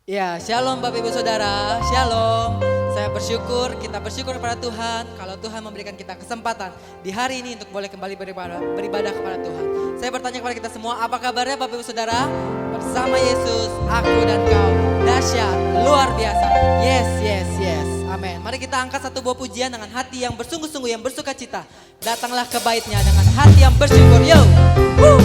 Ya, shalom Bapak Ibu Saudara, shalom. Kita bersyukur kepada Tuhan kalau Tuhan memberikan kita kesempatan di hari ini untuk boleh kembali beribadah kepada Tuhan. Saya bertanya kepada kita semua, apa kabarnya Bapak Ibu Saudara? Bersama Yesus, aku dan kau dahsyat, luar biasa. Yes, yes, yes. Amin. Mari kita angkat satu buah pujian dengan hati yang bersungguh-sungguh, yang bersuka cita. Datanglah ke baitnya dengan hati yang bersyukur. Yo. Woo.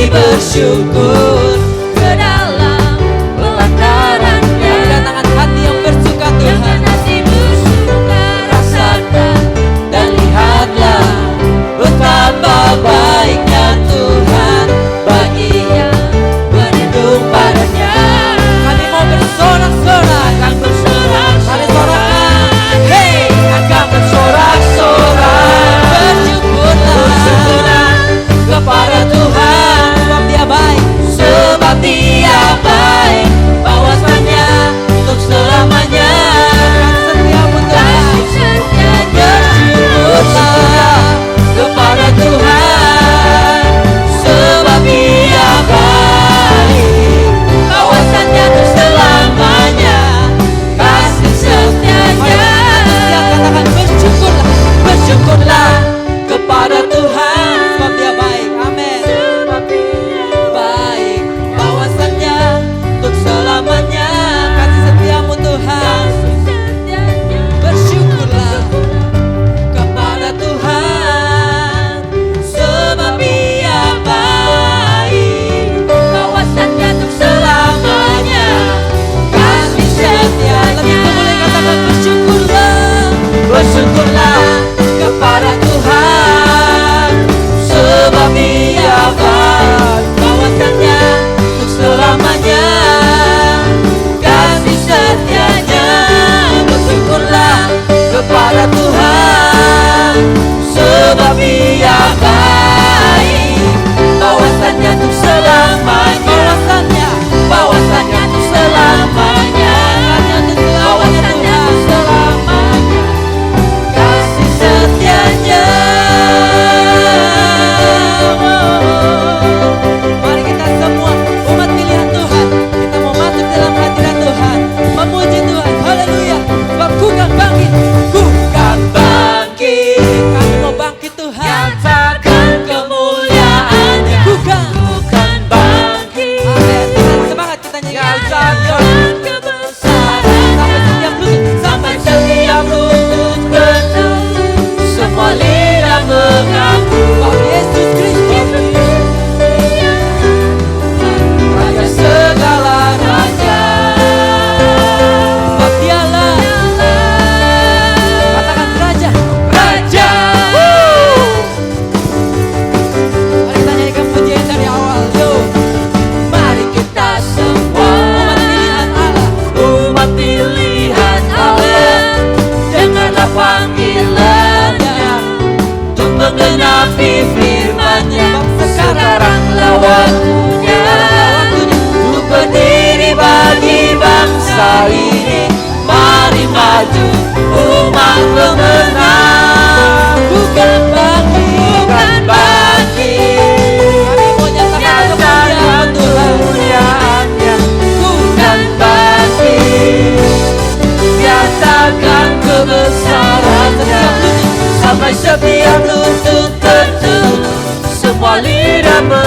Bersyukur ke dalam pelatarannya, kedatangan hati yang bersuka Tuhan. dengan hati bersuka rasakan dan lihatlah betapa baiknya Tuhan bagi yang berlindung padanya. Kami mau bersorak-sorak, Akan bersorak-sorak, mari sorakan. hey, akan bersorak-sorak, Bersyukurlah kepada Tuhan. sebab Dia baik.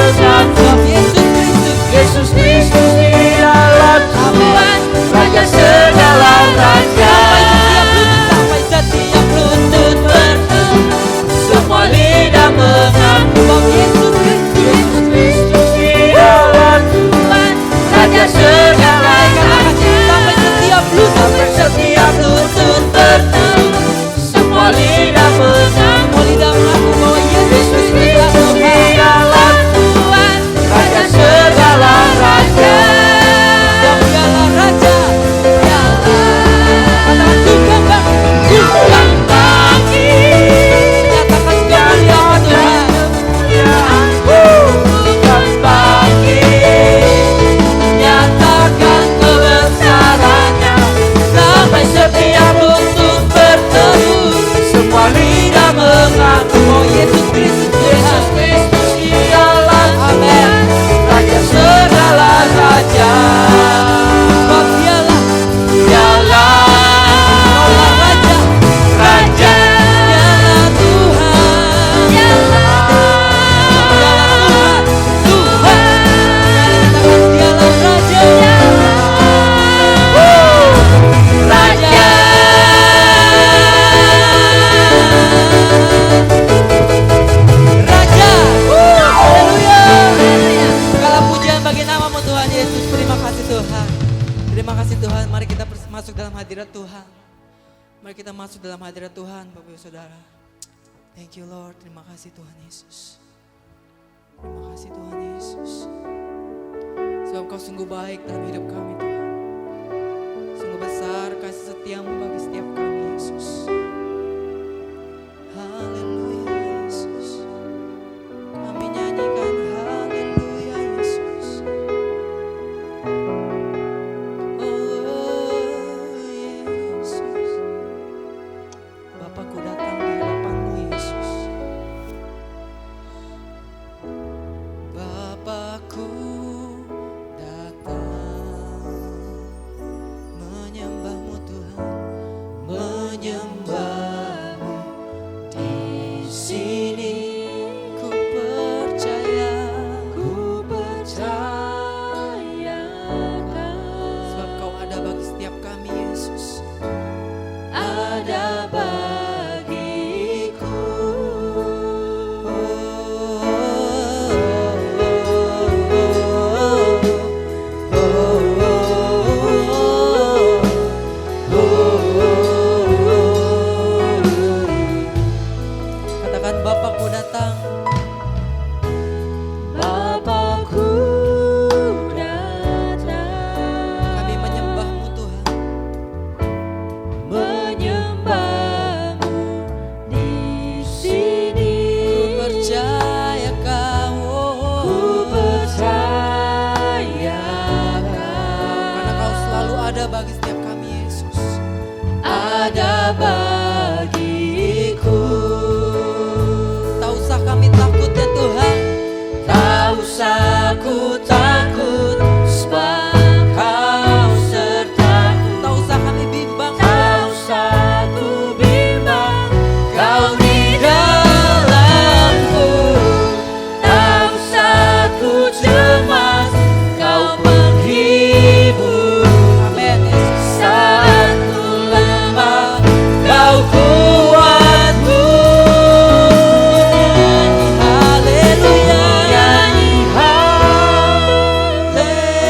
bersatu. Yesus Kristus dialah Tuhan, Raja segala raja. Sampai setiap lutut berteduh, Semua lidah mengaku Yesus Yesus Kristus dialah Tuhan, Raja segala raja. sampai setiap lutut berteduh, semua lidah mengaku mau lidah mengaku bahwa Yesus Kristus dialah Tuhan, Raja segala raja. Dialah Raja, katakan tukang bangkit, Tukang bangkit, nyatakan kemuliaan Tuhan. Tukang bangkit, nyatakan kebesarannya. Sampai setiap lutut berteduh, semua lidah mengaku Oh Yesus Kristus Yesus Tuhan. Kristus dialah Amin. Raja segala raja. Sebab dialah Dialah Raja, Raja, dialah Tuhan, dialah Tuhan. Katakan dialah Raja, Raja. Raja. Haleluya. Segala pujian bagi namamu Tuhan Yesus. Terima kasih Tuhan. Terima kasih Tuhan. Mari kita masuk dalam hadirat Tuhan. Mari kita masuk dalam hadirat Tuhan Bapak Ibu Saudara. Thank you Lord. Terima kasih Tuhan Yesus. Terima kasih Tuhan Yesus. Sebab Kau sungguh baik dalam hidup kami Tuhan. Sungguh besar kasih setiamu bagi setiap kami Yesus. Haleluya Yesus. Kami nyanyikan haleluya Yesus. Oh Yesus. Bapakku datang di hadapan-Mu Yesus. Bapakku datang menyembah-Mu Tuhan, menyembah-Mu di sini. Ku percaya, sebab Kau ada bagi setiap kami Yesus. Ada bagiku. Katakan Bapakku datang. Bapakku datang, Kami menyembah-Mu Tuhan. menyembah-Mu di sini. Ku percaya Kau. Ku percaya Karena Kau selalu ada bagi setiap kami Yesus. ada bagiku. Tak usah kami takut ya Tuhan. Tak usah ku takut, sebab Kau sertaku. Tak usah kami bimbang. Tak usah ku bimbang, Kau di dalamku. Tak usah ku cemas, Kau penghibur. Amin Yesus. Saat ku lemah, Kau kuatku. Haleluya. Nyanyi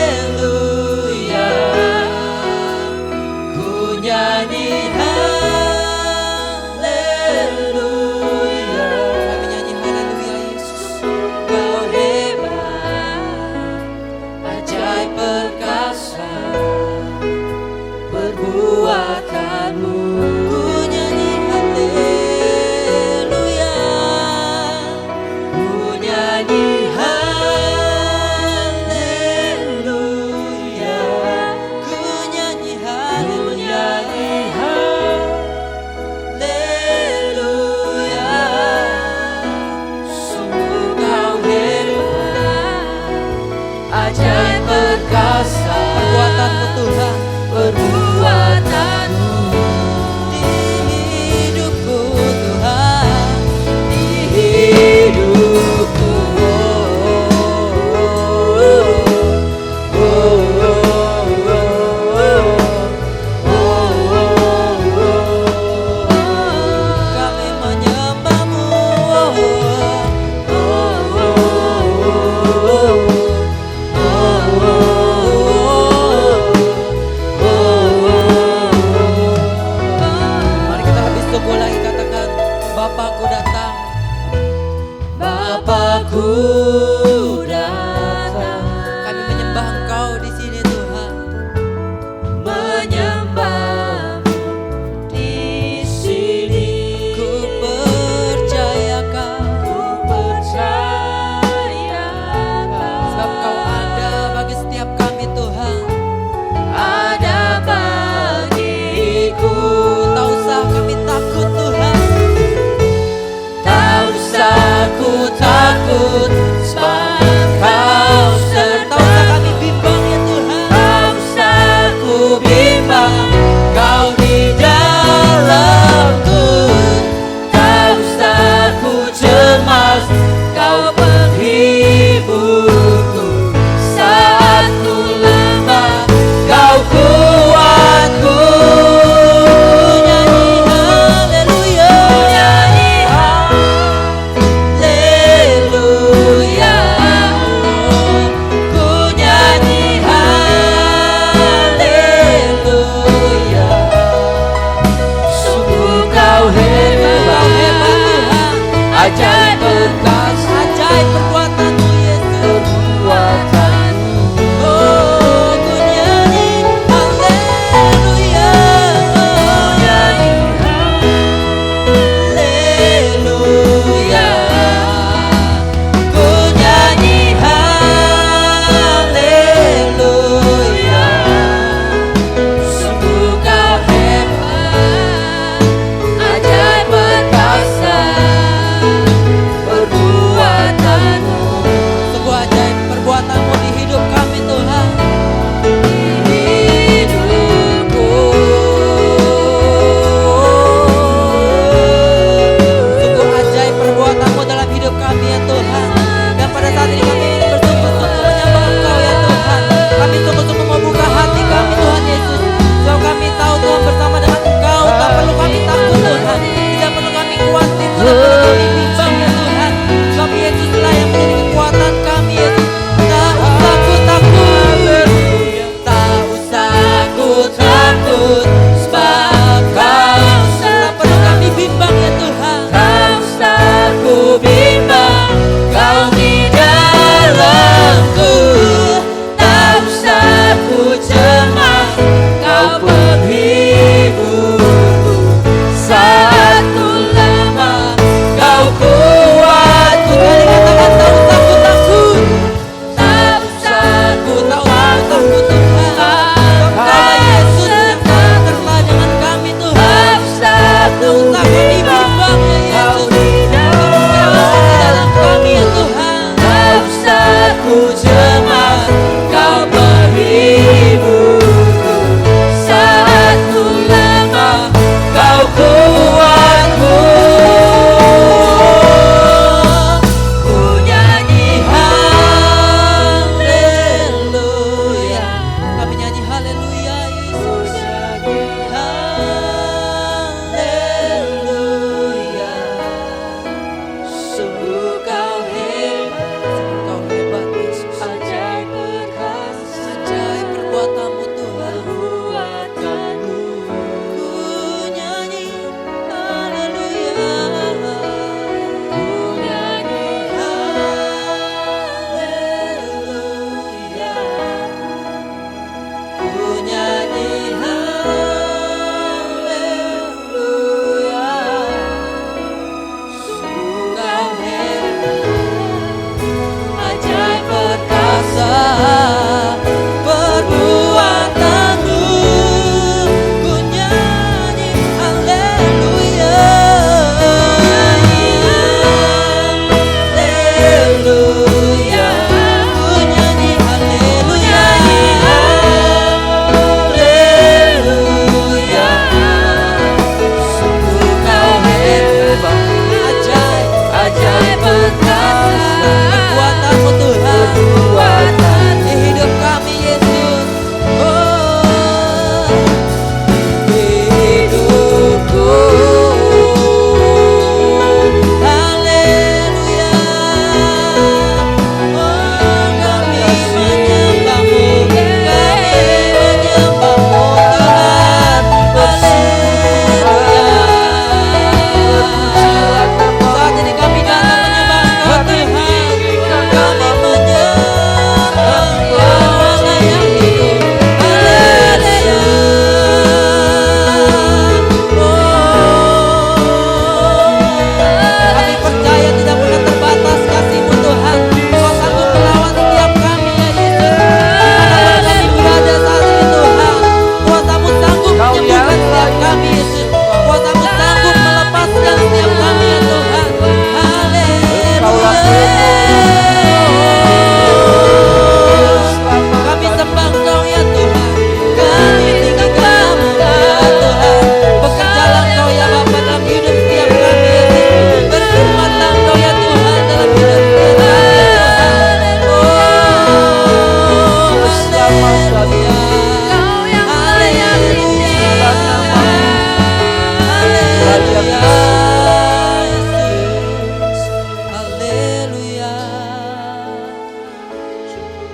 haleluya, ku nyanyi haleluya. Kami nyanyi haleluya Yesus. Kau hebat, ajaib perkasa, perbuatanmu. Ku nyanyi haleluya. Ku nyanyi haleluya, Ku nyanyi ku haleluya. nyanyi haleluya. Sungguh Kau hebat, ajaib perkasa, Perbuatan-Mu Tuhan perbuatanmu di hidupku Tuhan. di hidupku.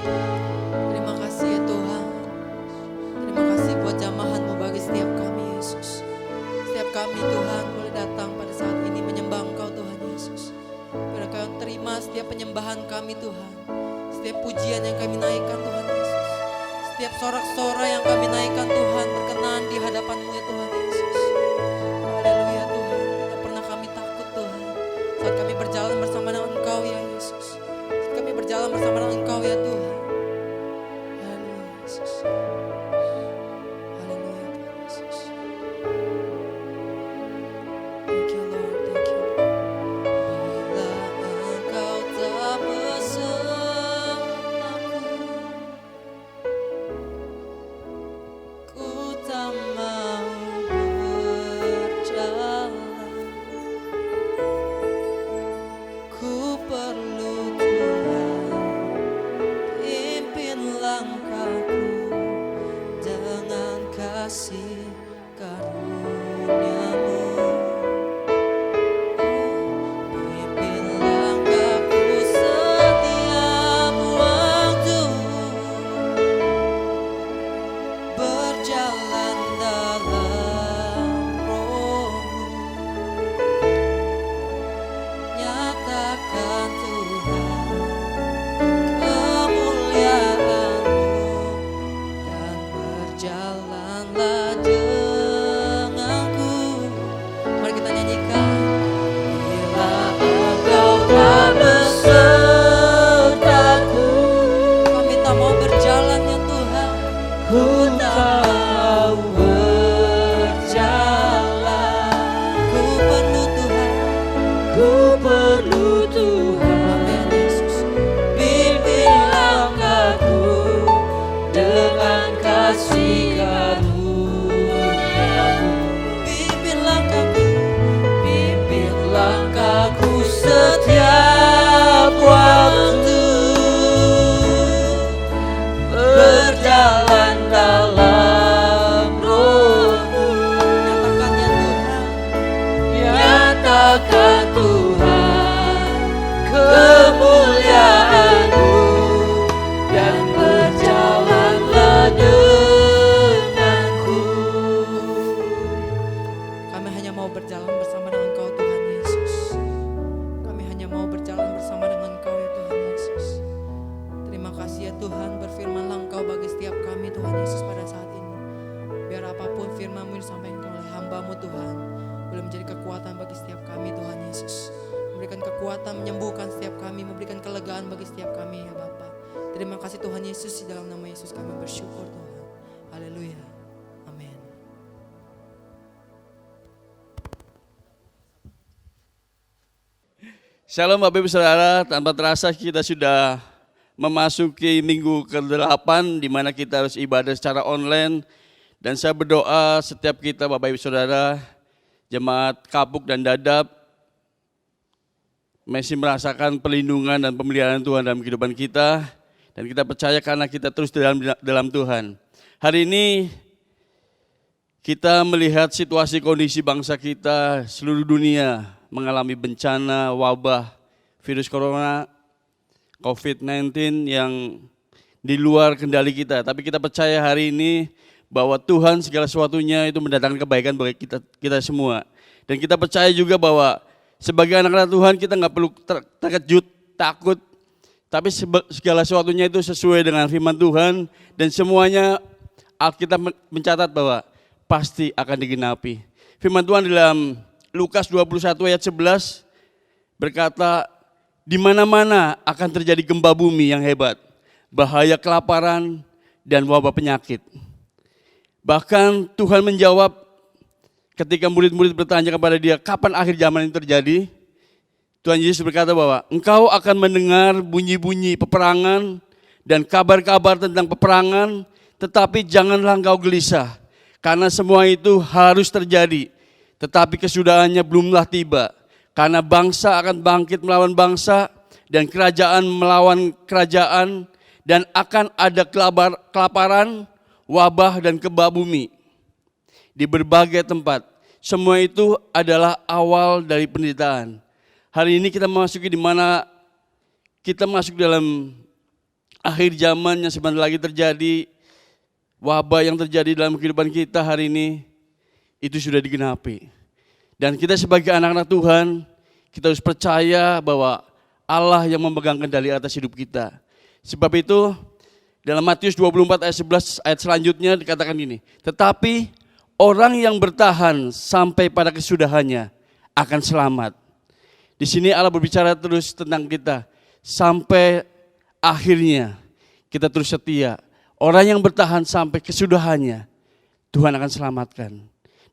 Terima kasih ya Tuhan. Terima kasih buat jamahan-Mu bagi setiap kami Yesus. Setiap kami Tuhan boleh datang pada saat ini menyembah Engkau Tuhan Yesus. Biar Kau terima setiap penyembahan kami Tuhan. Setiap pujian yang kami naikkan Tuhan Yesus. Setiap sorak-sorai yang kami naikkan Tuhan berkenan di hadapan-Mu ya Tuhan Yesus. Haleluya Tuhan. Tidak pernah kami takut Tuhan. Saat kami berjalan bersama dengan Engkau ya Yesus. Saat kami berjalan bersama dengan Engkau ya Tuhan. Haleluya Yesus. Haleluya Tuhan Yesus. Thank you Lord, thank you. Bila Engkau tak bersamaku, ku tak mau berjalan. Ku perlu Tuhan, pimpin langkahku dengan kasih karunia-Mu. Pimpin langkahku setiap waktu, berjalan dalam Roh-Mu. Nyatakan Tuhan kemuliaan-Mu dan berjalanlah denganku. Mari kita nyanyikan. Bila Engkau tak besertaku, kami tak mau berjalan ya Tuhan. Ku tak mau berjalan. Ku perlu Tuhan. Ku perlu Tuhan. Amin Yesus. Pimpin langkahku dengan kasih karunia-Mu. Pimpin langkahku setiap waktu, berjalan dalam Roh-Mu. Nyatakan ya Tuhan. Nyatakan Tuhan kemuliaan-Mu dan berjalanlah denganku. Kami hanya mau berjalan bersama dengan Engkau Tuhan Yesus. Kami hanya mau berjalan bersama dengan Engkau ya Tuhan Yesus. Terima kasih ya Tuhan, berfirmanlah Engkau bagi setiap kami Tuhan Yesus pada saat ini. Biar apapun firman-Mu disampaikan oleh hamba-Mu Tuhan, boleh menjadi kekuatan bagi setiap kami Tuhan Yesus. Memberikan kekuatan, menyembuhkan setiap kami, memberikan kelegaan bagi setiap kami ya Bapa. Terima kasih Tuhan Yesus, di dalam nama Yesus kami bersyukur Tuhan. Haleluya. Amin. Shalom Bapak Ibu Saudara, tanpa terasa kita sudah memasuki minggu ke-8 di mana kita harus ibadah secara online. Dan saya berdoa setiap kita Bapak Ibu Saudara, jemaat Kapuk dan Dadap masih merasakan perlindungan dan pemeliharaan Tuhan dalam kehidupan kita. Dan kita percaya karena kita terus dalam Tuhan. Hari ini kita melihat situasi kondisi bangsa kita, seluruh dunia mengalami bencana, wabah, virus corona, COVID-19 yang di luar kendali kita. Tapi kita percaya hari ini bahwa Tuhan segala sesuatunya itu mendatangkan kebaikan bagi kita semua. Dan kita percaya juga bahwa sebagai anak-anak Tuhan kita nggak perlu terkejut, takut. Tapi segala sesuatunya itu sesuai dengan firman Tuhan. Dan semuanya Alkitab mencatat bahwa pasti akan digenapi. Firman Tuhan dalam Lukas 21 ayat 11 berkata, di mana-mana akan terjadi gempa bumi yang hebat, bahaya kelaparan dan wabah penyakit. Bahkan Tuhan menjawab ketika murid-murid bertanya kepada dia, kapan akhir zaman ini terjadi? Tuhan Yesus berkata bahwa engkau akan mendengar bunyi-bunyi peperangan dan kabar-kabar tentang peperangan, tetapi janganlah engkau gelisah, karena semua itu harus terjadi. Tetapi kesudahannya belumlah tiba, karena bangsa akan bangkit melawan bangsa dan kerajaan melawan kerajaan, dan akan ada kelaparan, wabah dan kebak bumi di berbagai tempat. Semua itu adalah awal dari penderitaan. Hari ini kita memasuki di mana kita masuk dalam akhir zaman yang sebentar lagi terjadi, wabah yang terjadi dalam kehidupan kita hari ini, itu sudah digenapi. Dan kita sebagai anak-anak Tuhan, kita harus percaya bahwa Allah yang memegang kendali atas hidup kita. Sebab itu, dalam Matius 24 ayat 11 ayat selanjutnya dikatakan ini, tetapi orang yang bertahan sampai pada kesudahannya akan selamat. Di sini Allah berbicara terus tentang kita, sampai akhirnya kita terus setia. Orang yang bertahan sampai kesudahannya, Tuhan akan selamatkan.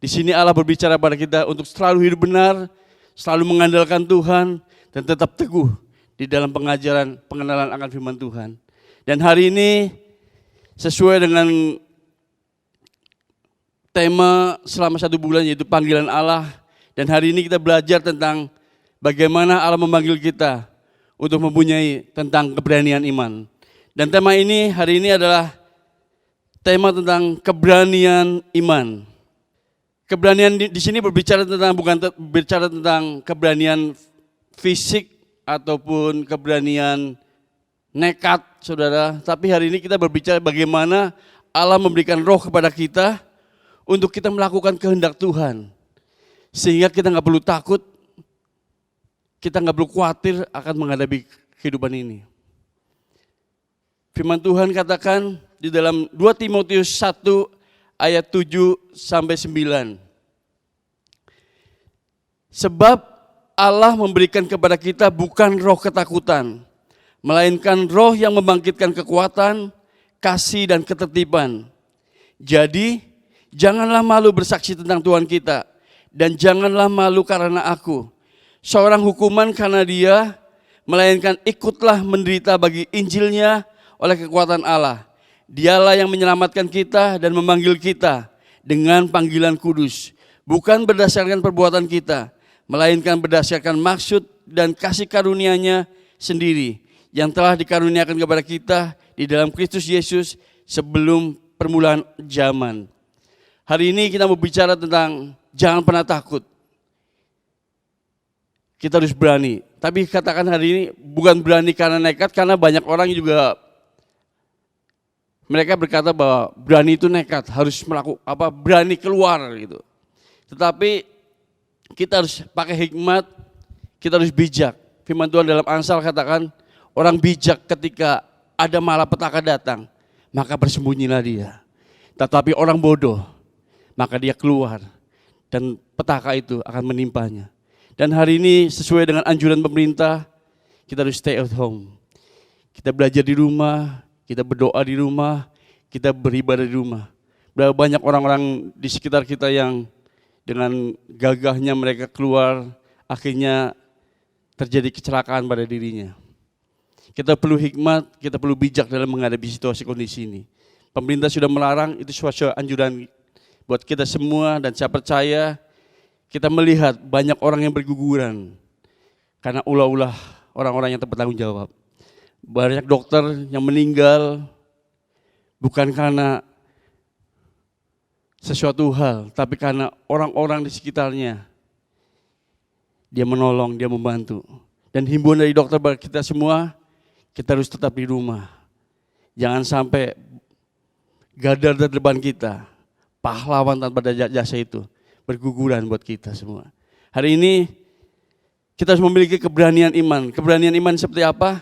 Di sini Allah berbicara pada kita untuk selalu hidup benar, selalu mengandalkan Tuhan, dan tetap teguh di dalam pengajaran, pengenalan akan firman Tuhan. Dan hari ini sesuai dengan tema selama 1 bulan yaitu panggilan Allah. Dan hari ini kita belajar tentang bagaimana Allah memanggil kita untuk mempunyai tentang keberanian iman. Dan tema ini hari ini adalah tema tentang keberanian iman. Keberanian di sini berbicara tentang bukan berbicara tentang keberanian fisik ataupun keberanian nekat, saudara. Tapi hari ini kita berbicara bagaimana Allah memberikan roh kepada kita untuk kita melakukan kehendak Tuhan. Sehingga kita nggak perlu takut, kita nggak perlu khawatir akan menghadapi kehidupan ini. Firman Tuhan katakan di dalam 2 Timotius 1 ayat 7 sampai 9. Sebab Allah memberikan kepada kita bukan roh ketakutan, melainkan roh yang membangkitkan kekuatan, kasih dan ketertiban. Jadi, janganlah malu bersaksi tentang Tuhan kita, dan janganlah malu karena aku, seorang hukuman karena Dia, melainkan ikutlah menderita bagi Injilnya oleh kekuatan Allah. Dialah yang menyelamatkan kita dan memanggil kita dengan panggilan kudus, bukan berdasarkan perbuatan kita, melainkan berdasarkan maksud dan kasih karunia-Nya sendiri, yang telah dikaruniakan kepada kita di dalam Kristus Yesus sebelum permulaan zaman. Hari ini kita mau bicara tentang jangan pernah takut. Kita harus berani. Tapi katakan hari ini bukan berani karena nekat, karena banyak orang juga mereka berkata bahwa berani itu nekat, harus melakukan berani keluar gitu. Tetapi kita harus pakai hikmat, kita harus bijak. Firman Tuhan dalam Amsal katakan, orang bijak ketika ada malapetaka datang, maka bersembunyilah dia. Tetapi orang bodoh, maka dia keluar dan petaka itu akan menimpanya. Dan hari ini sesuai dengan anjuran pemerintah, kita harus stay at home. Kita belajar di rumah, kita berdoa di rumah, kita beribadah di rumah. Berapa banyak orang-orang di sekitar kita yang dengan gagahnya mereka keluar, akhirnya terjadi kecelakaan pada dirinya. Kita perlu hikmat, kita perlu bijak dalam menghadapi situasi kondisi ini. Pemerintah sudah melarang, itu suatu anjuran buat kita semua, dan saya percaya kita melihat banyak orang yang berguguran karena ulah-ulah orang-orang yang bertanggung jawab. Banyak dokter yang meninggal bukan karena sesuatu hal, tapi karena orang-orang di sekitarnya. Dia menolong, dia membantu. Dan himbauan dari dokter bagi kita semua, kita harus tetap di rumah. Jangan sampai garda terdepan kita, pahlawan tanpa jasa itu, berguguran buat kita semua. Hari ini kita harus memiliki keberanian iman. Keberanian iman seperti apa?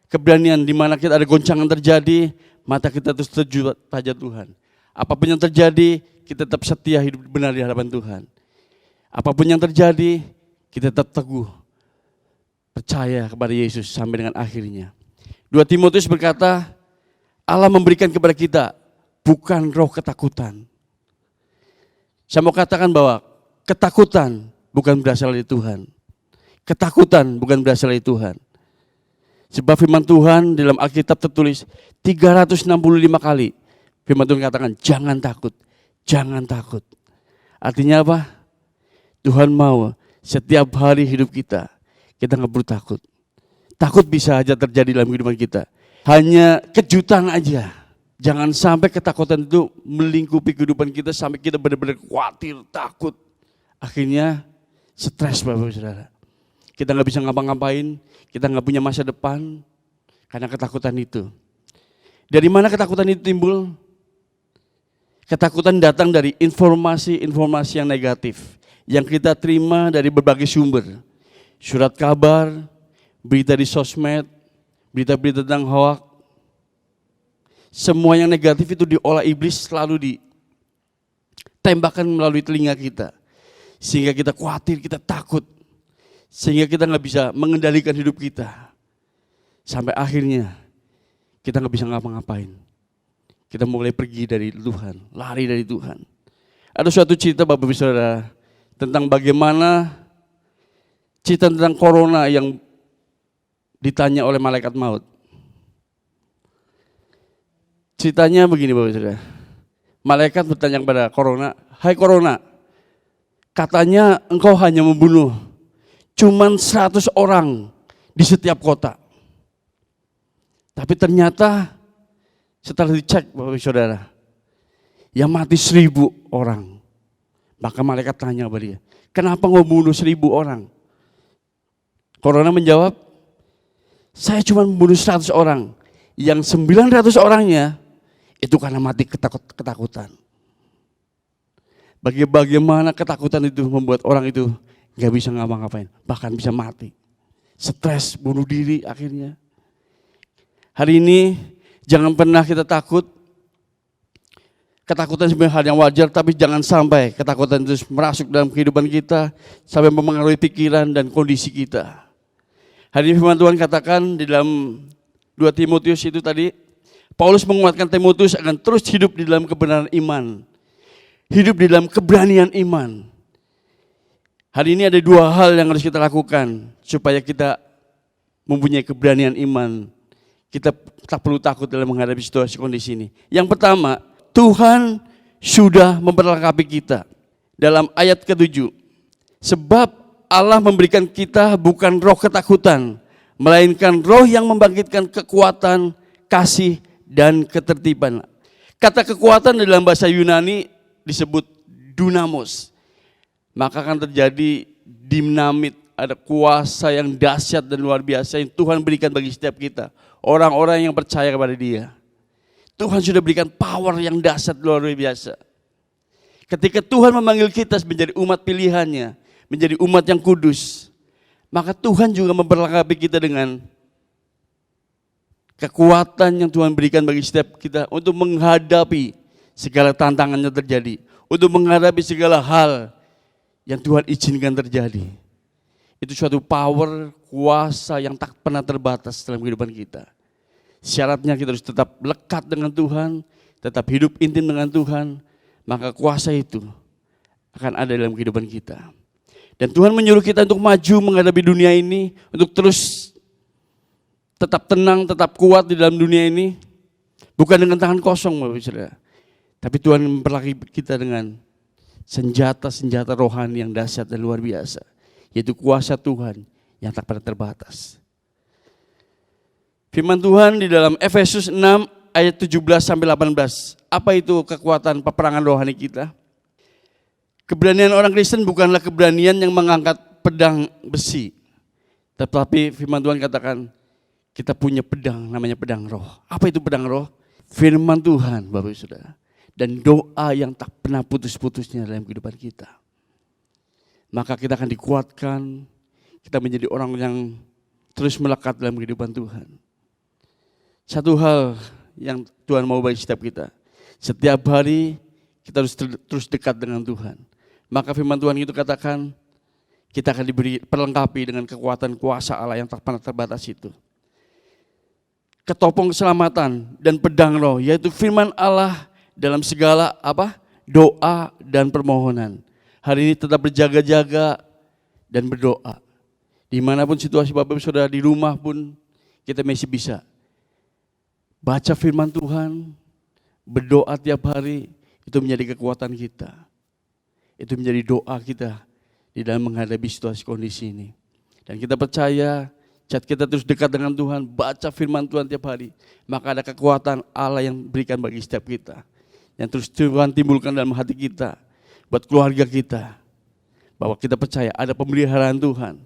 Keberanian di mana kita ada goncangan terjadi, mata kita terus tertuju pada Tuhan. Apapun yang terjadi, kita tetap setia hidup benar di hadapan Tuhan. Apapun yang terjadi, kita tetap teguh, percaya kepada Yesus sampai dengan akhirnya. 2 Timotius berkata, Allah memberikan kepada kita bukan roh ketakutan. Saya mau katakan bahwa ketakutan bukan berasal dari Tuhan. Ketakutan bukan berasal dari Tuhan. Sebab firman Tuhan dalam Alkitab tertulis 365 kali. Firman Tuhan katakan jangan takut, jangan takut. Artinya apa? Tuhan mau setiap hari hidup kita nggak perlu takut. Takut bisa aja terjadi dalam kehidupan kita. Hanya kejutan aja. Jangan sampai ketakutan itu melingkupi kehidupan kita sampai kita benar-benar khawatir, takut. Akhirnya stres Bapak Saudara. Kita nggak bisa ngapa-ngapain, kita nggak punya masa depan karena ketakutan itu. Dari mana ketakutan itu timbul? Ketakutan datang dari informasi-informasi yang negatif yang kita terima dari berbagai sumber. Surat kabar, berita di sosmed, berita-berita tentang hoak. Semua yang negatif itu diolah iblis, selalu ditembakkan melalui telinga kita. Sehingga kita khawatir, kita takut. Sehingga kita nggak bisa mengendalikan hidup kita. Sampai akhirnya kita nggak bisa ngapa-ngapain. Kita mulai pergi dari Tuhan, lari dari Tuhan. Ada suatu cerita Bapak Ibu Saudara tentang bagaimana cerita tentang corona yang ditanya oleh malaikat maut. Ceritanya begini Bapak Ibu Saudara. Malaikat bertanya kepada corona, "Hai corona, katanya engkau hanya membunuh cuman 100 orang di setiap kota. Tapi ternyata setelah dicek Bapak Ibu Saudara, yang mati 1000 orang. Maka malaikat tanya kepada dia, kenapa engkau bunuh 1000 orang? Corona menjawab, saya cuma membunuh 100 orang. Yang 900 orangnya itu karena mati ketakutan. Bagaimana ketakutan itu membuat orang itu gak bisa ngapa-ngapain, bahkan bisa mati. Stres, bunuh diri akhirnya. Hari ini jangan pernah kita takut. Ketakutan sebenarnya hal yang wajar, tapi jangan sampai ketakutan itu merasuk dalam kehidupan kita sampai mempengaruhi pikiran dan kondisi kita. Hari ini firman Tuhan katakan di dalam 2 Timotius itu tadi, Paulus menguatkan Timotius akan terus hidup di dalam kebenaran iman. Hidup di dalam keberanian iman. Hari ini ada 2 hal yang harus kita lakukan supaya kita mempunyai keberanian iman. Kita tak perlu takut dalam menghadapi situasi kondisi ini. Yang pertama, Tuhan sudah memperlengkapi kita. Dalam ayat ke-7, sebab Allah memberikan kita bukan roh ketakutan, melainkan roh yang membangkitkan kekuatan, kasih, dan ketertiban. Kata kekuatan dalam bahasa Yunani disebut dunamos. Maka akan terjadi dinamit, ada kuasa yang dahsyat dan luar biasa yang Tuhan berikan bagi setiap kita. Orang-orang yang percaya kepada Dia. Tuhan sudah berikan power yang dahsyat luar biasa. Ketika Tuhan memanggil kita menjadi umat pilihannya, menjadi umat yang kudus, maka Tuhan juga memperlengkapi kita dengan kekuatan yang Tuhan berikan bagi setiap kita untuk menghadapi segala tantangan yang terjadi, untuk menghadapi segala hal yang Tuhan izinkan terjadi. Itu suatu power, kuasa yang tak pernah terbatas dalam kehidupan kita. Syaratnya kita harus tetap lekat dengan Tuhan, tetap hidup intim dengan Tuhan, maka kuasa itu akan ada dalam kehidupan kita. Dan Tuhan menyuruh kita untuk maju menghadapi dunia ini, untuk terus tetap tenang, tetap kuat di dalam dunia ini, bukan dengan tangan kosong Bapak Ibu Saudara. Tapi Tuhan memperlengkapi kita dengan senjata-senjata rohani yang dahsyat dan luar biasa, yaitu kuasa Tuhan yang tak pernah terbatas. Firman Tuhan di dalam Efesus 6 ayat 17 sampai 18. Apa itu kekuatan peperangan rohani kita? Keberanian orang Kristen bukanlah keberanian yang mengangkat pedang besi. Tetapi firman Tuhan katakan kita punya pedang, namanya pedang roh. Apa itu pedang roh? Firman Tuhan Bapak Ibu Saudara. Dan doa yang tak pernah putus-putusnya dalam kehidupan kita. Maka kita akan dikuatkan, kita menjadi orang yang terus melekat dalam kehidupan Tuhan. Satu hal yang Tuhan mau bagi setiap kita. Setiap hari kita harus terus dekat dengan Tuhan. Maka firman Tuhan itu katakan kita akan diberi perlengkapi dengan kekuatan kuasa Allah yang tak pernah terbatas itu. Ketopong keselamatan dan pedang roh, yaitu firman Allah dalam segala doa dan permohonan. Hari ini tetap berjaga-jaga dan berdoa. Dimanapun situasi Bapak Ibu Saudara, di rumah pun kita masih bisa baca firman Tuhan, berdoa tiap hari, itu menjadi kekuatan kita. Itu menjadi doa kita di dalam menghadapi situasi kondisi ini. Dan kita percaya, saat kita terus dekat dengan Tuhan, baca firman Tuhan tiap hari, maka ada kekuatan Allah yang berikan bagi setiap kita. Yang terus Tuhan timbulkan dalam hati kita, buat keluarga kita. Bahwa kita percaya ada pemeliharaan Tuhan,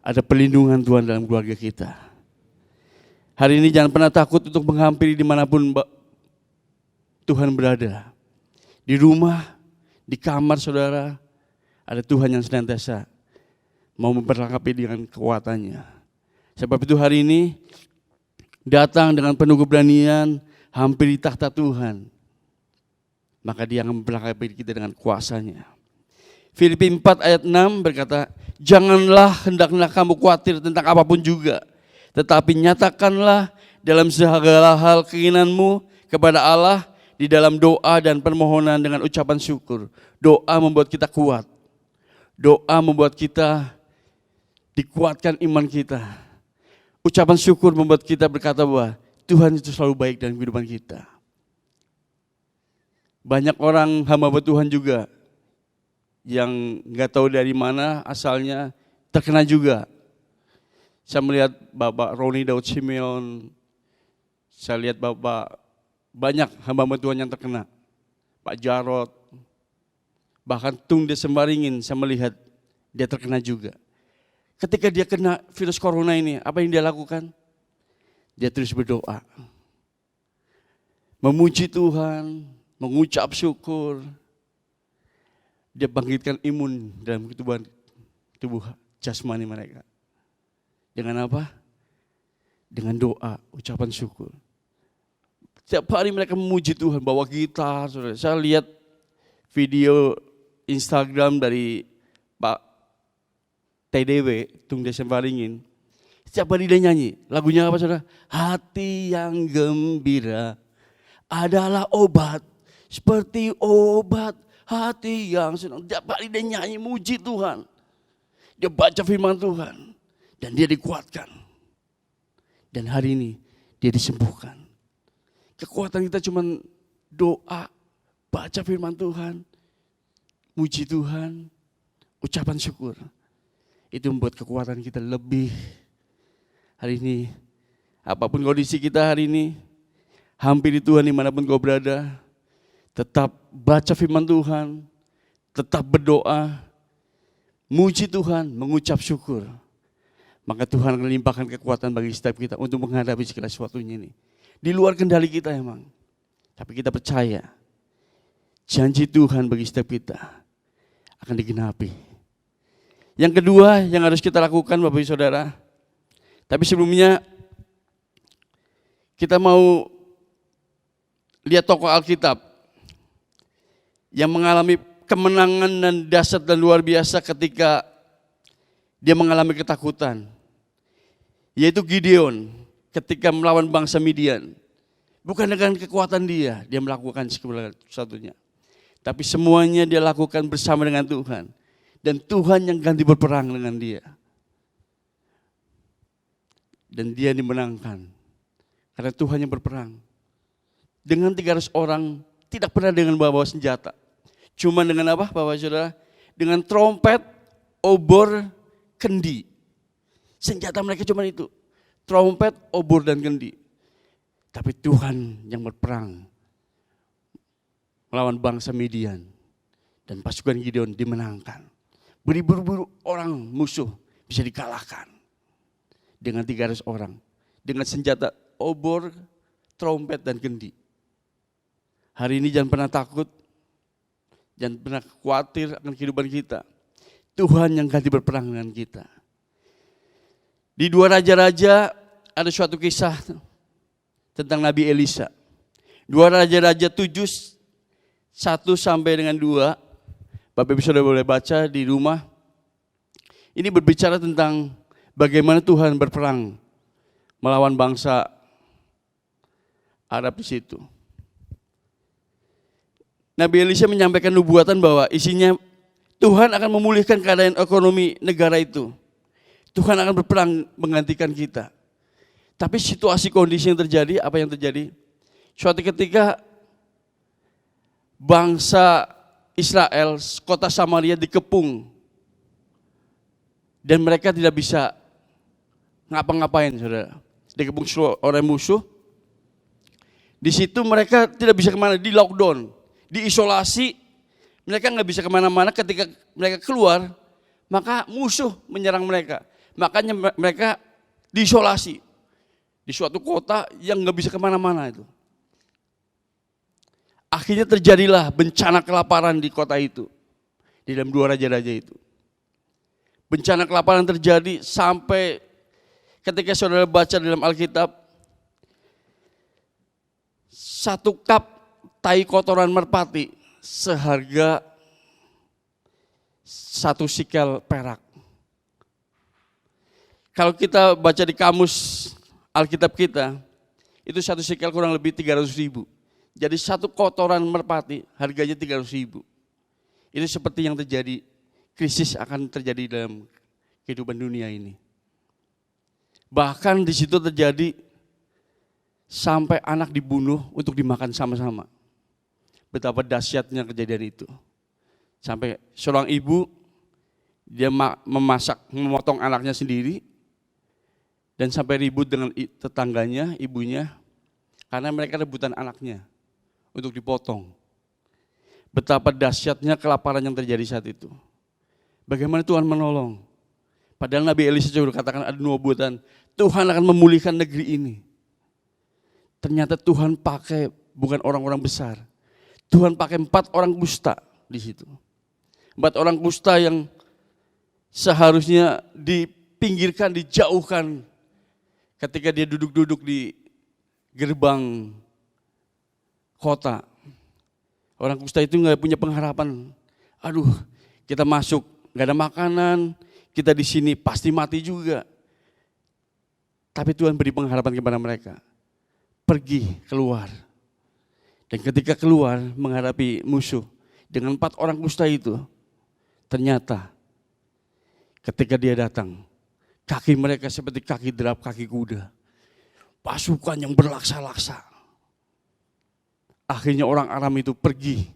ada perlindungan Tuhan dalam keluarga kita. Hari ini jangan pernah takut untuk menghampiri dimanapun Tuhan berada. Di rumah, di kamar saudara, ada Tuhan yang senantiasa mau memperlengkapi dengan kekuatannya. Sebab itu hari ini datang dengan penuh keberanian, hampiri tahta Tuhan. Maka dia akan memperlengkapi kita dengan kuasanya. Filipi 4 ayat 6 berkata, janganlah hendaklah kamu khawatir tentang apapun juga, tetapi nyatakanlah dalam segala hal keinginanmu kepada Allah di dalam doa dan permohonan dengan ucapan syukur. Doa membuat kita kuat. Doa membuat kita dikuatkan iman kita. Ucapan syukur membuat kita berkata bahwa Tuhan itu selalu baik dalam kehidupan kita. Banyak orang hamba Tuhan juga yang nggak tahu dari mana asalnya terkena juga. Saya melihat Bapak Roni Daud Simeon, saya lihat Bapak banyak hamba Tuhan yang terkena. Pak Jarod, bahkan Tung Desembaringin saya melihat dia terkena juga. Ketika dia kena virus corona ini, apa yang dia lakukan? Dia terus berdoa. Memuji Tuhan, mengucap syukur. Dia bangkitkan imun dalam tubuh jasmani mereka. Dengan apa? Dengan doa, ucapan syukur. Setiap hari mereka memuji Tuhan, bawa gitar. Saudara. Saya lihat video Instagram dari Pak TDW, Tung Desembaringin. Setiap hari dia nyanyi. Lagunya apa saudara? Hati yang gembira adalah obat. Seperti obat hati yang senang. Setiap hari dia nyanyi, muji Tuhan. Dia baca firman Tuhan. Dan dia dikuatkan. Dan hari ini dia disembuhkan. Kekuatan kita cuma doa, baca firman Tuhan, muji Tuhan, ucapan syukur. Itu membuat kekuatan kita lebih. Hari ini, apapun kondisi kita hari ini, hampiri Tuhan dimanapun kau berada, tetap baca firman Tuhan, tetap berdoa, muji Tuhan, mengucap syukur. Maka Tuhan akan limpahkan kekuatan bagi setiap kita untuk menghadapi segala sesuatunya ini. Di luar kendali kita emang. Tapi kita percaya, janji Tuhan bagi setiap kita akan digenapi. Yang kedua yang harus kita lakukan Bapak Ibu Saudara. Tapi sebelumnya kita mau lihat tokoh Alkitab yang mengalami kemenangan dan dahsyat dan luar biasa ketika dia mengalami ketakutan. Yaitu Gideon ketika melawan bangsa Midian. Bukan dengan kekuatan dia melakukan segala sesuatunya. Tapi semuanya dia lakukan bersama dengan Tuhan. Dan Tuhan yang ganti berperang dengan dia. Dan dia dimenangkan. Karena Tuhan yang berperang. Dengan 300 orang tidak pernah dengan bawa senjata. Cuma dengan apa Bapak Saudara? Dengan trompet, obor, kendi. Senjata mereka cuma itu. Trompet, obor, dan kendi. Tapi Tuhan yang berperang melawan bangsa Midian. Dan pasukan Gideon dimenangkan. Beribu-ribu orang musuh bisa dikalahkan. Dengan 300 orang. Dengan senjata obor, trompet, dan kendi. Hari ini jangan pernah takut. Jangan pernah khawatir akan kehidupan kita. Tuhan yang ganti berperang dengan kita. Di 2 Raja-Raja ada suatu kisah tentang Nabi Elisa. 2 Raja-Raja 7, 1 sampai dengan 2. Bapak Ibu Saudara boleh baca di rumah. Ini berbicara tentang bagaimana Tuhan berperang melawan bangsa Arab di situ. Nabi Elisa menyampaikan nubuatan bahwa isinya Tuhan akan memulihkan keadaan ekonomi negara itu. Tuhan akan berperang menggantikan kita. Tapi situasi kondisi yang terjadi, apa yang terjadi? Suatu ketika bangsa Israel, kota Samaria dikepung. Dan mereka tidak bisa ngapa-ngapain saudara. Dikepung oleh musuh. Di situ mereka tidak bisa kemana, di lockdown, diisolasi. Mereka nggak bisa kemana-mana. Ketika mereka keluar, maka musuh menyerang mereka. Makanya mereka diisolasi. di suatu kota yang nggak bisa kemana-mana itu. Akhirnya terjadilah bencana kelaparan di kota itu, di dalam 2 raja-raja itu. Bencana kelaparan terjadi sampai ketika saudara baca dalam Alkitab, 1 cup tai kotoran merpati seharga 1 sikel perak. Kalau kita baca di kamus Alkitab kita, itu 1 sikel kurang lebih 300.000. Jadi 1 kotoran merpati harganya 300.000. Itu seperti yang terjadi, krisis akan terjadi dalam kehidupan dunia ini. Bahkan di situ terjadi sampai anak dibunuh untuk dimakan sama-sama. Betapa dahsyatnya kejadian itu. Sampai seorang ibu, dia memotong anaknya sendiri, dan sampai ribut dengan tetangganya, ibunya, karena mereka rebutan anaknya untuk dipotong. Betapa dahsyatnya kelaparan yang terjadi saat itu. Bagaimana Tuhan menolong. Padahal Nabi Elisha juga katakan ada nubuatan, Tuhan akan memulihkan negeri ini. Ternyata Tuhan pakai bukan orang-orang besar. Tuhan pakai 4 orang kusta di situ. 4 orang kusta yang seharusnya dipinggirkan, dijauhkan ketika dia duduk-duduk di gerbang kota. Orang kusta itu nggak punya pengharapan. Aduh, kita masuk nggak ada makanan, kita di sini pasti mati juga. Tapi Tuhan beri pengharapan kepada mereka. Pergi keluar. Dan ketika keluar menghadapi musuh dengan 4 orang kusta itu, ternyata ketika dia datang, kaki mereka seperti kaki derap kaki kuda. Pasukan yang berlaksa-laksa. Akhirnya orang Aram itu pergi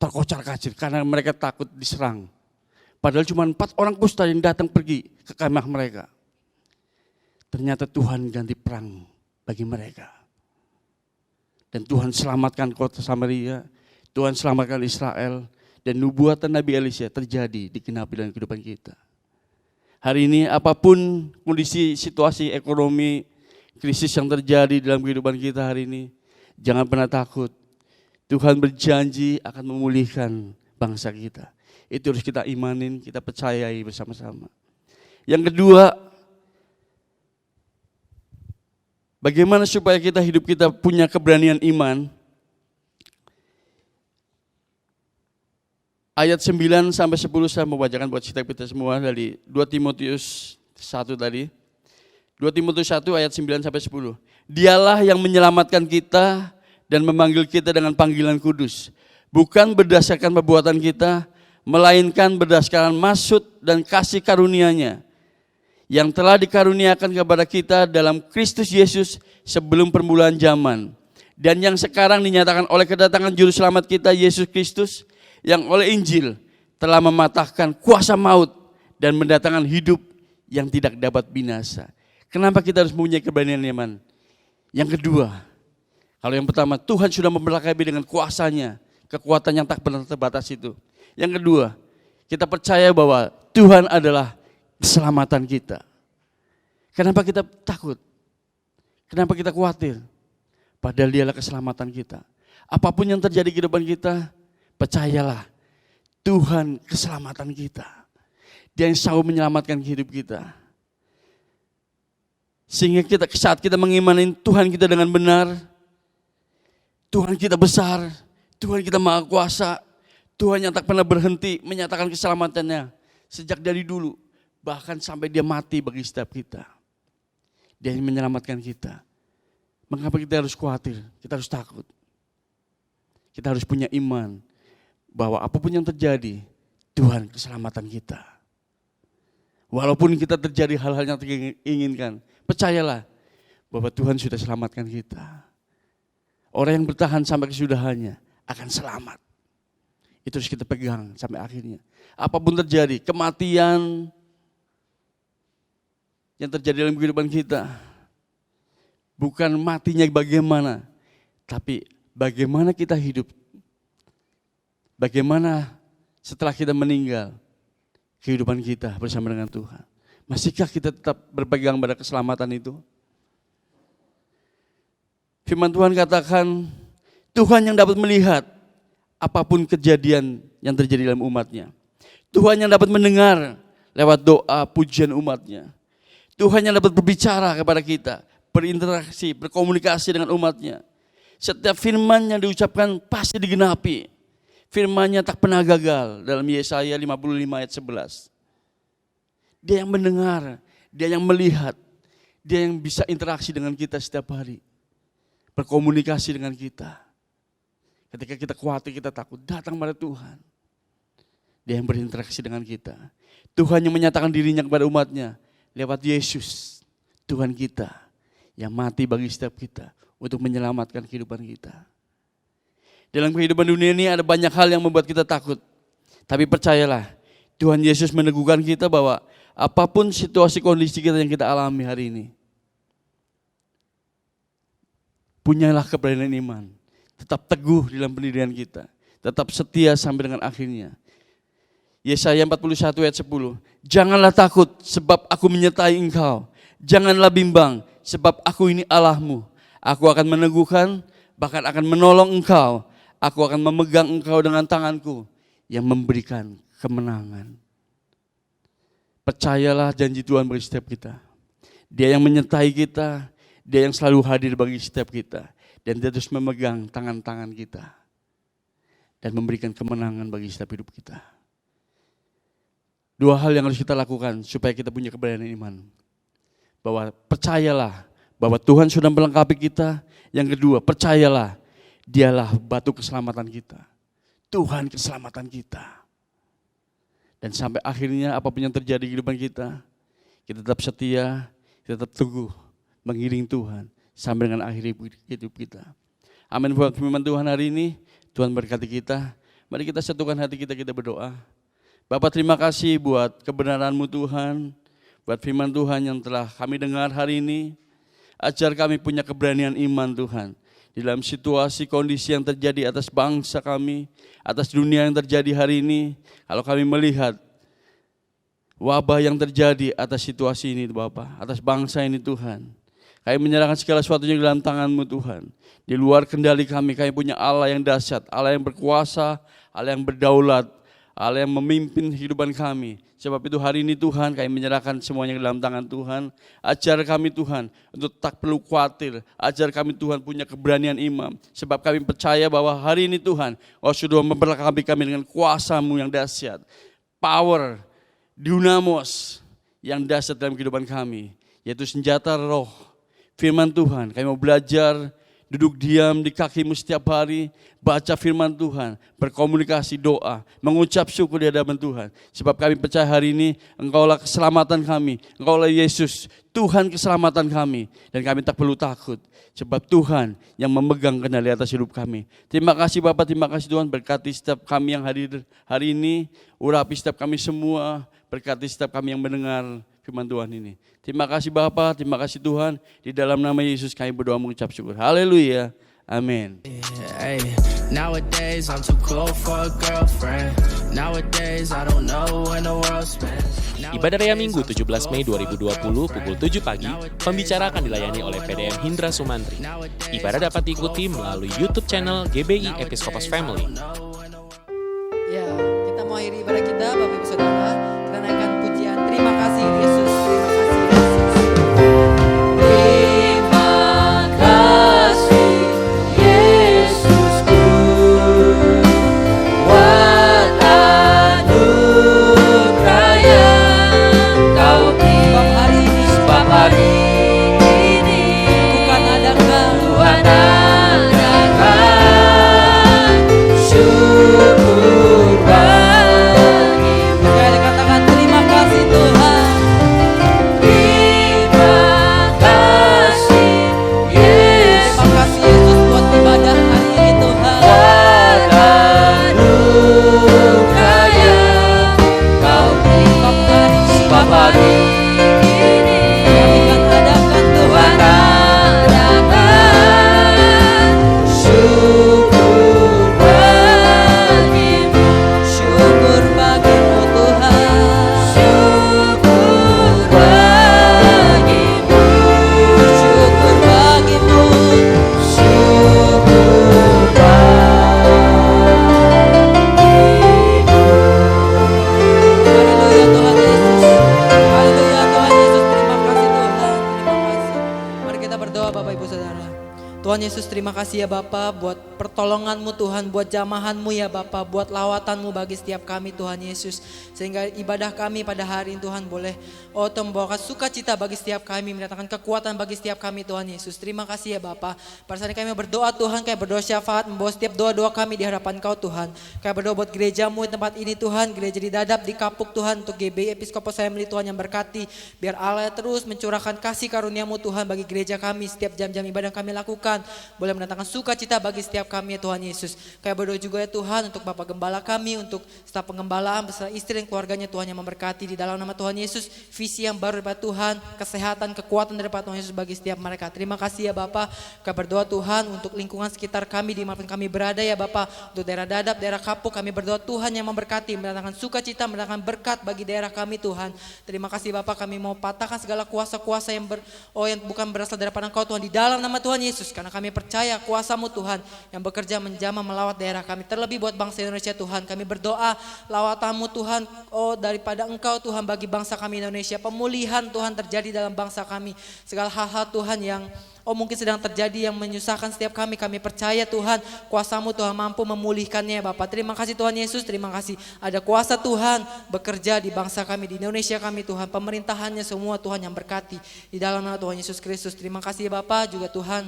terkocar-kacir karena mereka takut diserang. Padahal cuma 4 orang kusta yang datang pergi ke kemah mereka. Ternyata Tuhan ganti perang bagi mereka. Dan Tuhan selamatkan kota Samaria, Tuhan selamatkan Israel, dan nubuatan Nabi Elisha terjadi digenapi dalam kehidupan kita. Hari ini apapun kondisi situasi ekonomi, krisis yang terjadi dalam kehidupan kita hari ini, jangan pernah takut. Tuhan berjanji akan memulihkan bangsa kita. Itu harus kita imanin, kita percayai bersama-sama. Yang kedua, bagaimana supaya hidup kita punya keberanian iman? Ayat 9 sampai 10 saya mau bacakan buat kita semua dari 2 Timotius 1 tadi. 2 Timotius 1 ayat 9 sampai 10. Dialah yang menyelamatkan kita dan memanggil kita dengan panggilan kudus. Bukan berdasarkan perbuatan kita, melainkan berdasarkan maksud dan kasih karunia-Nya yang telah dikaruniakan kepada kita dalam Kristus Yesus sebelum permulaan zaman, dan yang sekarang dinyatakan oleh kedatangan juru selamat kita Yesus Kristus, yang oleh Injil telah mematahkan kuasa maut dan mendatangkan hidup yang tidak dapat binasa. Kenapa kita harus mempunyai keberanian iman? Yang kedua, kalau yang pertama, Tuhan sudah memberkati dengan kuasanya, kekuatan yang tak pernah terbatas itu. Yang kedua, kita percaya bahwa Tuhan adalah keselamatan kita. Kenapa kita takut? Kenapa kita khawatir? Padahal Dialah keselamatan kita. Apapun yang terjadi di kehidupan kita, percayalah, Tuhan keselamatan kita. Dia yang selalu menyelamatkan hidup kita. Sehingga saat kita mengimani Tuhan kita dengan benar, Tuhan kita besar, Tuhan kita maha kuasa, Tuhan yang tak pernah berhenti menyatakan keselamatannya sejak dari dulu, bahkan sampai Dia mati bagi setiap kita. Dia yang menyelamatkan kita. Mengapa kita harus khawatir? Kita harus takut. Kita harus punya iman bahwa apapun yang terjadi, Tuhan keselamatan kita. Walaupun kita terjadi hal-hal yang diinginkan, percayalah bahwa Tuhan sudah selamatkan kita. Orang yang bertahan sampai kesudahannya akan selamat. Itu harus kita pegang sampai akhirnya. Apapun terjadi, kematian yang terjadi dalam kehidupan kita, bukan matinya bagaimana, tapi bagaimana kita hidup. Bagaimana setelah kita meninggal, kehidupan kita bersama dengan Tuhan. Masihkah kita tetap berpegang pada keselamatan itu? Firman Tuhan katakan, Tuhan yang dapat melihat apapun kejadian yang terjadi dalam umatnya. Tuhan yang dapat mendengar lewat doa pujian umatnya. Tuhan yang dapat berbicara kepada kita, berinteraksi, berkomunikasi dengan umatnya. Setiap firman yang diucapkan pasti digenapi. Firman-Nya tak pernah gagal dalam Yesaya 55 ayat 11. Dia yang mendengar, dia yang melihat, dia yang bisa interaksi dengan kita setiap hari. Berkomunikasi dengan kita. Ketika kita khawatir, kita takut, datang pada Tuhan. Dia yang berinteraksi dengan kita. Tuhan yang menyatakan dirinya kepada umatnya lewat Yesus, Tuhan kita yang mati bagi setiap kita untuk menyelamatkan kehidupan kita. Dalam kehidupan dunia ini ada banyak hal yang membuat kita takut. Tapi percayalah, Tuhan Yesus meneguhkan kita bahwa apapun situasi kondisi kita yang kita alami hari ini, punyalah keberanian iman. Tetap teguh dalam pendirian kita. Tetap setia sampai dengan akhirnya. Yesaya 41 ayat 10. Janganlah takut sebab aku menyertai engkau. Janganlah bimbang sebab aku ini Allahmu. Aku akan meneguhkan, bahkan akan menolong engkau. Aku akan memegang engkau dengan tanganku yang memberikan kemenangan. Percayalah janji Tuhan bagi setiap kita. Dia yang menyertai kita, dia yang selalu hadir bagi setiap kita. Dan dia terus memegang tangan-tangan kita. Dan memberikan kemenangan bagi setiap hidup kita. Dua hal yang harus kita lakukan supaya kita punya keberanian iman. Bahwa percayalah bahwa Tuhan sudah melengkapi kita. Yang kedua, percayalah Dialah batu keselamatan kita. Tuhan keselamatan kita. Dan sampai akhirnya apapun yang terjadi di kehidupan kita tetap setia, kita tetap teguh mengiring Tuhan sampai dengan akhir hidup kita. Amin. Buat firman Tuhan hari ini, Tuhan berkati kita. Mari kita satukan hati kita berdoa. Bapa, terima kasih buat kebenaran-Mu Tuhan, buat firman Tuhan yang telah kami dengar hari ini. Ajar kami punya keberanian iman Tuhan. Di dalam situasi kondisi yang terjadi atas bangsa kami, atas dunia yang terjadi hari ini, kalau kami melihat wabah yang terjadi atas situasi ini Bapak, atas bangsa ini Tuhan, kami menyerahkan segala sesuatunya dalam tangan-Mu Tuhan. Di luar kendali kami punya Allah yang dahsyat, Allah yang berkuasa, Allah yang berdaulat, Allah yang memimpin kehidupan kami. Sebab itu hari ini Tuhan kami menyerahkan semuanya ke dalam tangan Tuhan. Ajar kami Tuhan untuk tak perlu khawatir. Ajar kami Tuhan punya keberanian iman. Sebab kami percaya bahwa hari ini Tuhan Kau sudah memperlengkapi kami dengan kuasa-Mu yang dahsyat. Power, dunamos yang dahsyat dalam kehidupan kami. Yaitu senjata roh, firman Tuhan. Kami mau belajar, duduk diam di kaki-Mu setiap hari, baca firman Tuhan, berkomunikasi doa, mengucap syukur di hadapan Tuhan. Sebab kami percaya hari ini Engkaulah keselamatan kami, Engkaulah Yesus, Tuhan keselamatan kami. Dan kami tak perlu takut, sebab Tuhan yang memegang kendali atas hidup kami. Terima kasih Bapak, terima kasih Tuhan, berkati setiap kami yang hadir hari ini, urapi setiap kami semua, berkati setiap kami yang mendengar firman Tuhan ini. Terima kasih Bapa, terima kasih Tuhan. Di dalam nama Yesus kami berdoa mengucap syukur. Haleluya. Amin. Hey, nowadays I'm too cool for a girlfriend. Nowadays I don't know when the world spends. Ibadah Raya Minggu 17 Mei 2020 pukul 7 pagi, pembicara akan dilayani oleh PDM Hindra Sumantri. Ibadah dapat diikuti melalui YouTube channel GBI Episkopos Family. Ya, kita mau akhiri ibadah kita, Bapak Ibu Saudara. Kita naikkan pujian terima kasih Yesus, terima kasih Yesus. Terima kasih Yesusku, buat anugerah yang Kau beri. Sebab hari ini Tuhan adakan syukur. Tuhan Yesus, terima kasih ya Bapa buat pertolongan-Mu Tuhan, buat jamahan-Mu ya Bapa, buat lawatan-Mu bagi setiap kami Tuhan Yesus. Sehingga ibadah kami pada hari ini Tuhan boleh Tuhan membawakan sukacita bagi setiap kami, mendatangkan kekuatan bagi setiap kami Tuhan Yesus. Terima kasih ya Bapa. Pada saat ini kami berdoa Tuhan, kayak berdoa syafaat, membawa setiap doa-doa kami di hadapan Kau Tuhan. Kayak berdoa buat gereja-Mu di tempat ini Tuhan, gereja di Dadap, di Kapuk Tuhan, untuk GBI Episkopos Family Tuhan yang berkati. Biar Allah terus mencurahkan kasih karunia-Mu Tuhan bagi gereja kami, setiap jam-jam ibadah yang kami lakukan boleh mendatangkan sukacita bagi setiap kami ya Tuhan Yesus. Kayak berdoa juga ya Tuhan untuk Bapak Gembala kami, untuk staf pengembalaan beserta istri dan keluarganya Tuhan yang memberkati di dalam nama Tuhan Yesus. Visi yang baru daripada Tuhan, kesehatan, kekuatan daripada Tuhan Yesus bagi setiap mereka. Terima kasih ya Bapak. Kayak berdoa Tuhan untuk lingkungan sekitar kami dimanapun kami berada ya Bapak. Untuk daerah Dadap, daerah Kapuk, kami berdoa Tuhan yang memberkati, mendatangkan sukacita, mendatangkan berkat bagi daerah kami Tuhan. Terima kasih Bapak, kami mau patahkan segala kuasa-kuasa yang yang bukan berasal daripada Engkau Tuhan di dalam nama Tuhan Yesus. Karena kami percaya kuasa-Mu Tuhan yang bekerja menjamah melawat daerah kami. Terlebih buat bangsa Indonesia Tuhan, kami berdoa lawatan-Mu Tuhan daripada Engkau Tuhan bagi bangsa kami Indonesia. Pemulihan Tuhan terjadi dalam bangsa kami. Segala hal-hal Tuhan yang mungkin sedang terjadi yang menyusahkan setiap kami percaya Tuhan kuasa-Mu Tuhan mampu memulihkannya Bapak. Terima kasih Tuhan Yesus, terima kasih ada kuasa Tuhan bekerja di bangsa kami, di Indonesia kami Tuhan, pemerintahannya semua Tuhan yang berkati di dalam nama Tuhan Yesus Kristus. Terima kasih Bapak juga Tuhan.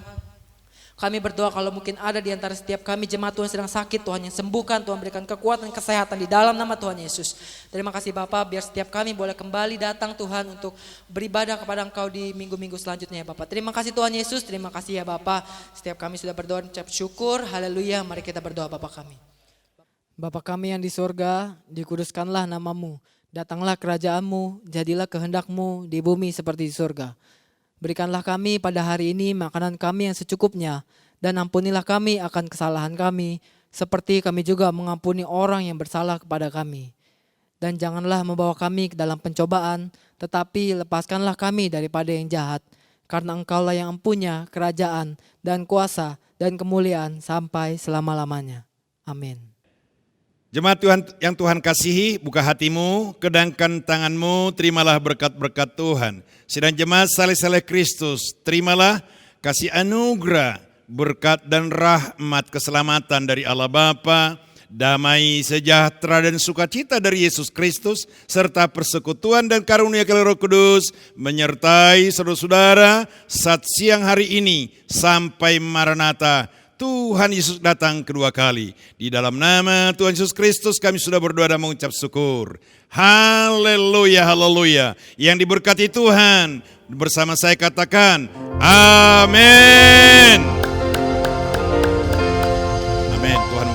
Kami berdoa kalau mungkin ada di antara setiap kami jemaat Tuhan sedang sakit, Tuhan yang sembuhkan, Tuhan berikan kekuatan, kesehatan di dalam nama Tuhan Yesus. Terima kasih Bapak, biar setiap kami boleh kembali datang Tuhan untuk beribadah kepada Engkau di minggu-minggu selanjutnya ya Bapak. Terima kasih Tuhan Yesus, terima kasih ya Bapak. Setiap kami sudah berdoa dan ucap syukur, haleluya. Mari kita berdoa Bapak kami. Bapa kami yang di surga, dikuduskanlah nama-Mu. Datanglah kerajaan-Mu, jadilah kehendak-Mu di bumi seperti di surga. Berikanlah kami pada hari ini makanan kami yang secukupnya, dan ampunilah kami akan kesalahan kami, seperti kami juga mengampuni orang yang bersalah kepada kami. Dan janganlah membawa kami ke dalam pencobaan, tetapi lepaskanlah kami daripada yang jahat, karena Engkaulah yang empunya kerajaan dan kuasa dan kemuliaan sampai selama-lamanya. Amin. Jemaat Tuhan yang Tuhan kasihi, buka hatimu, kedangkan tanganmu, terimalah berkat-berkat Tuhan. Sedang jemaat saleh-saleh Kristus, terimalah kasih anugerah, berkat dan rahmat keselamatan dari Allah Bapa, damai, sejahtera dan sukacita dari Yesus Kristus, serta persekutuan dan karunia Roh Kudus, menyertai saudara-saudara saat siang hari ini sampai Maranatha. Tuhan Yesus datang kedua kali. Di dalam nama Tuhan Yesus Kristus kami sudah berdoa dan mengucap syukur. Haleluya, haleluya. Yang diberkati Tuhan, bersama saya katakan, amin. Amin. Tuhan